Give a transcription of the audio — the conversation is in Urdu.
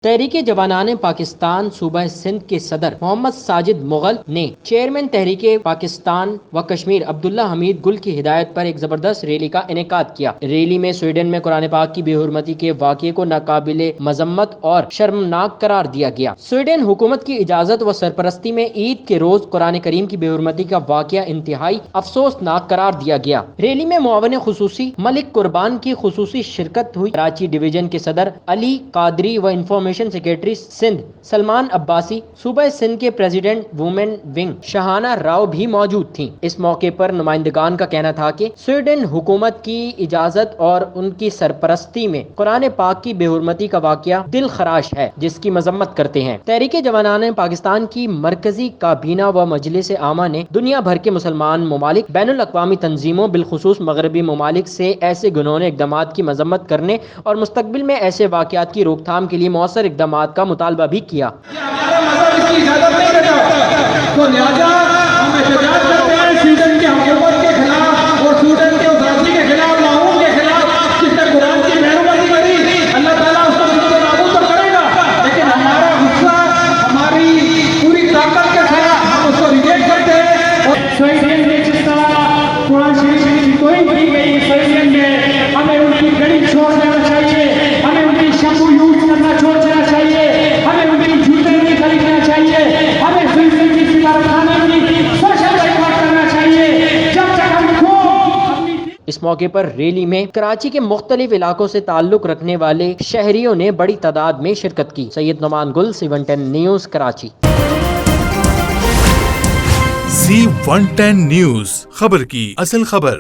تحریک جوانان پاکستان صوبہ سندھ کے صدر محمد ساجد مغل نے چیئرمین تحریک پاکستان و کشمیر عبداللہ حمید گل کی ہدایت پر ایک زبردست ریلی کا انعقاد کیا۔ ریلی میں سویڈن میں قرآن پاک کی بے حرمتی کے واقعے کو ناقابل مذمت اور شرمناک قرار دیا گیا۔ سویڈن حکومت کی اجازت و سرپرستی میں عید کے روز قرآن کریم کی بے حرمتی کا واقعہ انتہائی افسوسناک قرار دیا گیا۔ ریلی میں معاون خصوصی ملک قربان کی خصوصی شرکت ہوئی۔ کراچی ڈویژن کے صدر علی قادری و انفارمیشن سیکریٹری سندھ سلمان عباسی، صوبہ سندھ کے president women wing Shahana Rao بھی موجود تھیں۔ اس موقع پر نمائندگان کا کہنا تھا کہ سویڈن حکومت کی اجازت اور ان کی سرپرستی میں قرآن پاک کی بے حرمتی کا واقعہ دل خراش ہے، جس کی مذمت کرتے ہیں۔ تحریک جوانان پاکستان کی مرکزی کابینہ و مجلس عامہ نے دنیا بھر کے مسلمان ممالک، بین الاقوامی تنظیموں، بالخصوص مغربی ممالک سے ایسے گھناؤنے اقدامات کی مذمت کرنے اور مستقبل میں ایسے واقعات کی روک تھام کے لیے مؤثر اقدامات کا مطالبہ بھی کیا۔ ہمارا مذہب اس کی اجازت نہیں دیتا، تو لہٰذا ہم احتجاج کرتے ہیں سویڈن کی حکومت کے خلاف اور سویڈن کے اتھارٹی کے خلاف، معاون کے خلاف، جس نے قرآن کی بے حرمتی کری۔ اللہ تعالیٰ اس کو بالکل نابود تو کرے گا، لیکن ہمارا غصہ ہماری پوری طاقت کے ساتھ ہم اس کو ریجیکٹ کرتے ہیں۔ سویڈن میں جس طرح قرآن شریف کی کوئی کی گئی سویڈن میں، ہمیں ان کی گڑی چھوڑ دینا چاہیے، ہمیں ان کی شیمپو یوز کرنا چھوڑ دینا چاہیے، ہمیں ان کی جوتے نہیں خریدنا چاہیے، ہمیں سویڈن کی سفارتخانے کی سوشل بائیکاٹ کرنا چاہیے جب تک ہم کو۔ اس موقع پر ریلی میں کراچی کے مختلف علاقوں سے تعلق رکھنے والے شہریوں نے بڑی تعداد میں شرکت کی۔ سید نعمان گل، C110 news, Karachi. C110 news, خبر کی اصل خبر۔